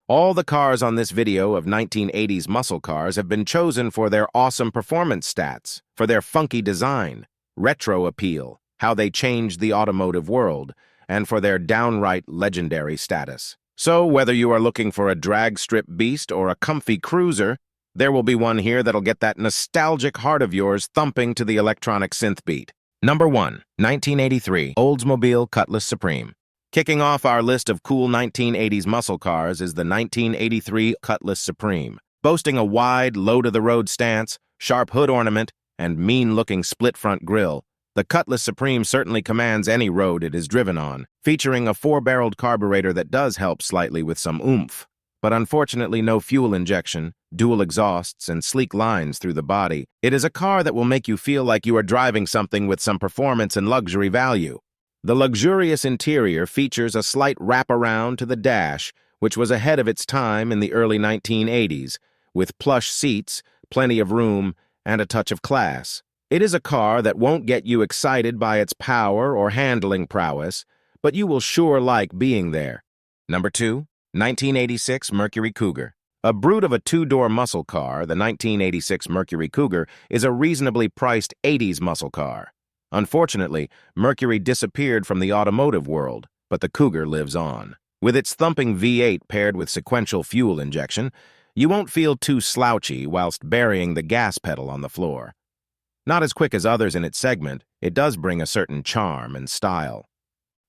All the cars on this video of 1980s muscle cars have been chosen for their awesome performance stats, for their funky design, retro appeal, how they changed the automotive world, and for their downright legendary status. So, whether you are looking for a drag strip beast or a comfy cruiser, there will be one here that'll get that nostalgic heart of yours thumping to the electronic synth beat. Number 1. 1983 Oldsmobile Cutlass Supreme. Kicking off our list of cool 1980s muscle cars is the 1983 Cutlass Supreme. Boasting a wide, low-to-the-road stance, sharp hood ornament, and mean-looking split-front grille, the Cutlass Supreme certainly commands any road it is driven on, featuring a 4-barreled carburetor that does help slightly with some oomph. But unfortunately no fuel injection, dual exhausts, and sleek lines through the body. It is a car that will make you feel like you are driving something with some performance and luxury value. The luxurious interior features a slight wraparound to the dash, which was ahead of its time in the early 1980s, with plush seats, plenty of room, and a touch of class. It is a car that won't get you excited by its power or handling prowess, but you will sure like being there. Number 2. 1986 Mercury Cougar. A brute of a 2-door muscle car, the 1986 Mercury Cougar is a reasonably priced 80s muscle car. Unfortunately, Mercury disappeared from the automotive world, but the Cougar lives on. With its thumping V8 paired with sequential fuel injection, you won't feel too slouchy whilst burying the gas pedal on the floor. Not as quick as others in its segment, it does bring a certain charm and style.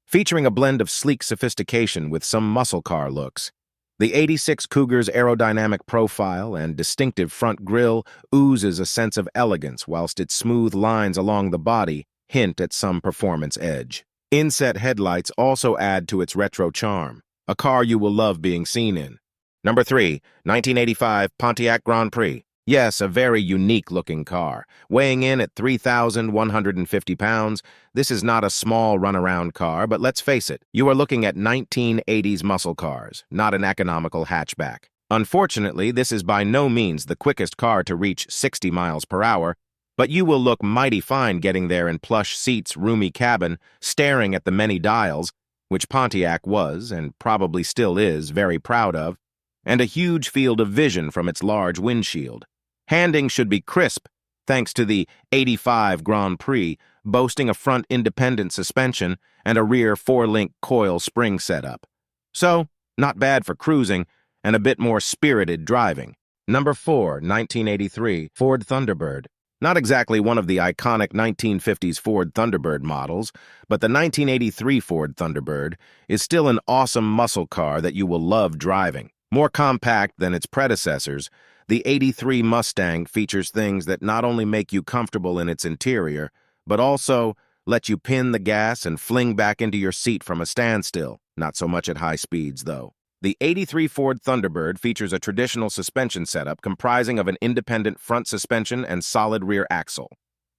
Featuring a blend of sleek sophistication with some muscle car looks, the 86 Cougar's aerodynamic profile and distinctive front grille oozes a sense of elegance whilst its smooth lines along the body hint at some performance edge. Inset headlights also add to its retro charm, a car you will love being seen in. Number 3. 1985 Pontiac Grand Prix. Yes, a very unique-looking car. Weighing in at 3,150 pounds, this is not a small runaround car, but let's face it, you are looking at 1980s muscle cars, not an economical hatchback. Unfortunately, this is by no means the quickest car to reach 60 miles per hour, but you will look mighty fine getting there in plush seats, roomy cabin, staring at the many dials, which Pontiac was, and probably still is, very proud of, and a huge field of vision from its large windshield. Handling should be crisp, thanks to the 85 Grand Prix, boasting a front independent suspension and a rear 4-link coil spring setup. So, not bad for cruising, and a bit more spirited driving. Number 4, 1983 Ford Thunderbird. Not exactly one of the iconic 1950s Ford Thunderbird models, but the 1983 Ford Thunderbird is still an awesome muscle car that you will love driving. More compact than its predecessors, the 83 Mustang features things that not only make you comfortable in its interior, but also let you pin the gas and fling back into your seat from a standstill, not so much at high speeds, though. The 83 Ford Thunderbird features a traditional suspension setup comprising of an independent front suspension and solid rear axle.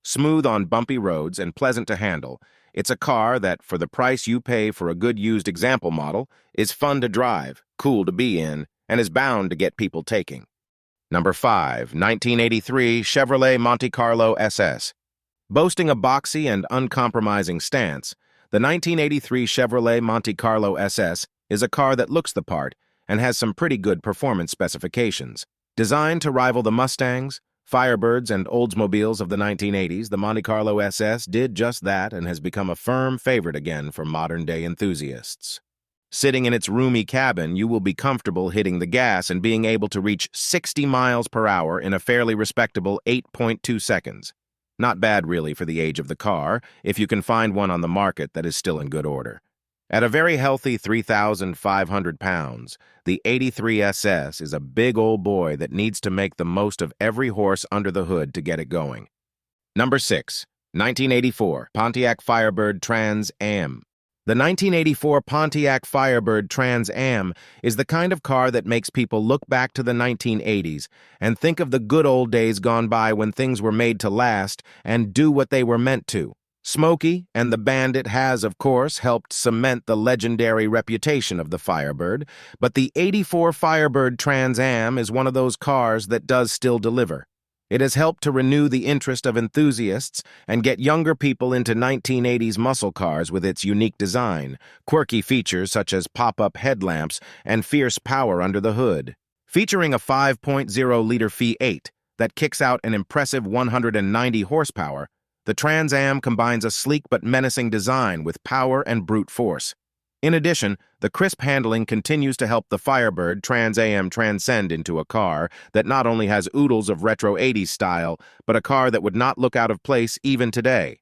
Smooth on bumpy roads and pleasant to handle, it's a car that, for the price you pay for a good used example model, is fun to drive, cool to be in, and is bound to get people taking. Number 5, 1983 Chevrolet Monte Carlo SS. Boasting a boxy and uncompromising stance, the 1983 Chevrolet Monte Carlo SS is a car that looks the part and has some pretty good performance specifications. Designed to rival the Mustangs, Firebirds, and Oldsmobiles of the 1980s, the Monte Carlo SS did just that and has become a firm favorite again for modern-day enthusiasts. Sitting in its roomy cabin, you will be comfortable hitting the gas and being able to reach 60 miles per hour in a fairly respectable 8.2 seconds. Not bad, really, for the age of the car, if you can find one on the market that is still in good order. At a very healthy 3,500 pounds, the 83 SS is a big old boy that needs to make the most of every horse under the hood to get it going. Number 6, 1984 Pontiac Firebird Trans Am. The 1984 Pontiac Firebird Trans Am is the kind of car that makes people look back to the 1980s and think of the good old days gone by when things were made to last and do what they were meant to. Smokey and the Bandit has, of course, helped cement the legendary reputation of the Firebird, but the '84 Firebird Trans Am is one of those cars that does still deliver. It has helped to renew the interest of enthusiasts and get younger people into 1980s muscle cars with its unique design, quirky features such as pop-up headlamps, and fierce power under the hood. Featuring a 5.0-liter V8 that kicks out an impressive 190 horsepower, the Trans Am combines a sleek but menacing design with power and brute force. In addition, the crisp handling continues to help the Firebird Trans Am transcend into a car that not only has oodles of retro 80s style, but a car that would not look out of place even today.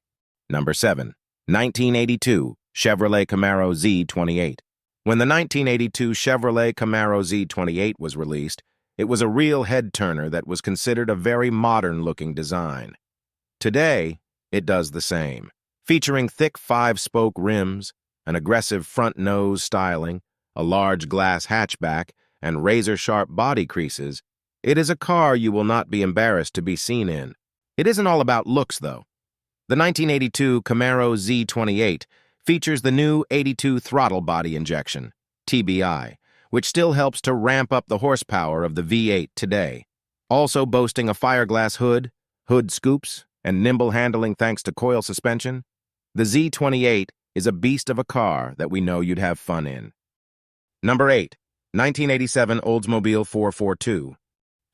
Number 7. 1982 Chevrolet Camaro Z28. When the 1982 Chevrolet Camaro Z28 was released, it was a real head-turner that was considered a very modern-looking design. Today, it does the same. Featuring thick 5-spoke rims, an aggressive front nose styling, a large glass hatchback, and razor-sharp body creases, it is a car you will not be embarrassed to be seen in. It isn't all about looks, though. The 1982 Camaro Z28 features the new 82 throttle body injection, TBI, which still helps to ramp up the horsepower of the V8 today. Also boasting a fiberglass hood, hood scoops, and nimble handling thanks to coil suspension, the Z28 is a beast of a car that we know you'd have fun in. Number 8. 1987 Oldsmobile 442.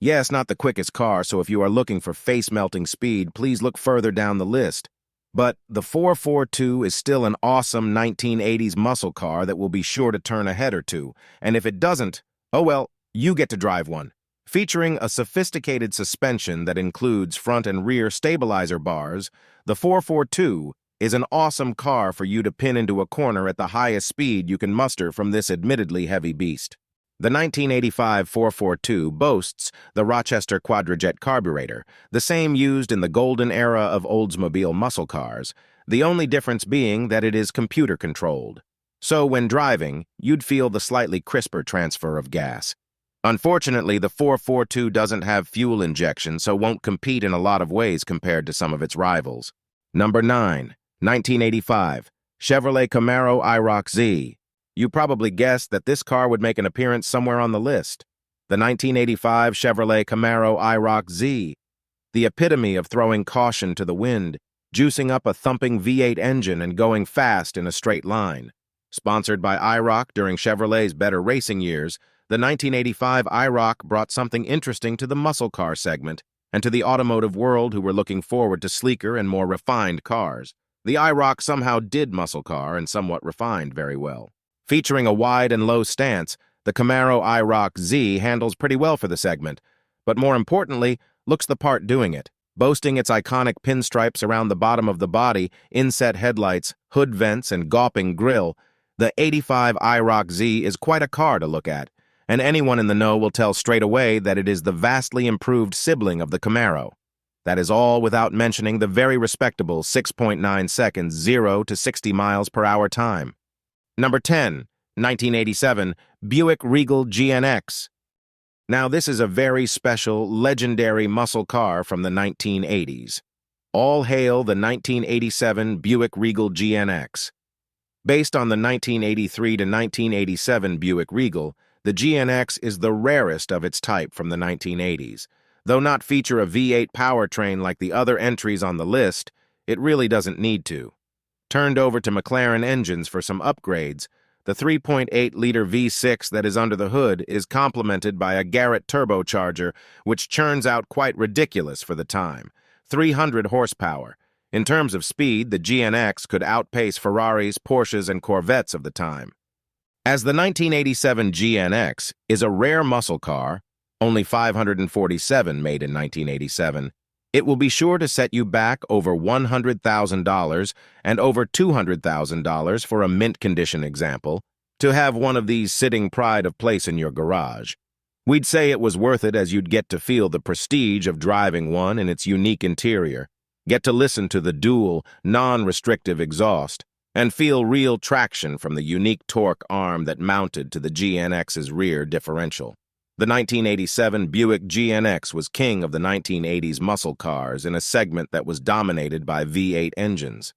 Yes, not the quickest car, so if you are looking for face-melting speed, please look further down the list. But the 442 is still an awesome 1980s muscle car that will be sure to turn a head or two, and if it doesn't, oh well, you get to drive one. Featuring a sophisticated suspension that includes front and rear stabilizer bars, the 442 is an awesome car for you to pin into a corner at the highest speed you can muster from this admittedly heavy beast. The 1985 442 boasts the Rochester Quadrajet carburetor, the same used in the golden era of Oldsmobile muscle cars, the only difference being that it is computer-controlled. So when driving, you'd feel the slightly crisper transfer of gas. Unfortunately, the 442 doesn't have fuel injection, so won't compete in a lot of ways compared to some of its rivals. Number 9. 1985 Chevrolet Camaro IROC-Z. You probably guessed that this car would make an appearance somewhere on the list. The 1985 Chevrolet Camaro IROC-Z, the epitome of throwing caution to the wind, juicing up a thumping V8 engine and going fast in a straight line. Sponsored by IROC during Chevrolet's better racing years, the 1985 IROC brought something interesting to the muscle car segment and to the automotive world who were looking forward to sleeker and more refined cars. The IROC somehow did muscle car and somewhat refined very well. Featuring a wide and low stance, the Camaro IROC-Z handles pretty well for the segment, but more importantly, looks the part doing it. Boasting its iconic pinstripes around the bottom of the body, inset headlights, hood vents, and gawping grille, the 85 IROC-Z is quite a car to look at, and anyone in the know will tell straight away that it is the vastly improved sibling of the Camaro. That is all without mentioning the very respectable 6.9 seconds 0 to 60 miles per hour time. Number 10. 1987 Buick Regal GNX. Now this is a very special, legendary muscle car from the 1980s. All hail the 1987 Buick Regal GNX. Based on the 1983 to 1987 Buick Regal, the GNX is the rarest of its type from the 1980s. Though not feature a V8 powertrain like the other entries on the list, it really doesn't need to. Turned over to McLaren engines for some upgrades, the 3.8-liter V6 that is under the hood is complemented by a Garrett turbocharger, which churns out quite ridiculous for the time, 300 horsepower. In terms of speed, the GNX could outpace Ferraris, Porsches, and Corvettes of the time. As the 1987 GNX is a rare muscle car, only 547 made in 1987, it will be sure to set you back over $100,000 and over $200,000 for a mint condition example, to have one of these sitting pride of place in your garage. We'd say it was worth it as you'd get to feel the prestige of driving one in its unique interior, get to listen to the dual, non-restrictive exhaust, and feel real traction from the unique torque arm that mounted to the GNX's rear differential. The 1987 Buick GNX was king of the 1980s muscle cars in a segment that was dominated by V8 engines.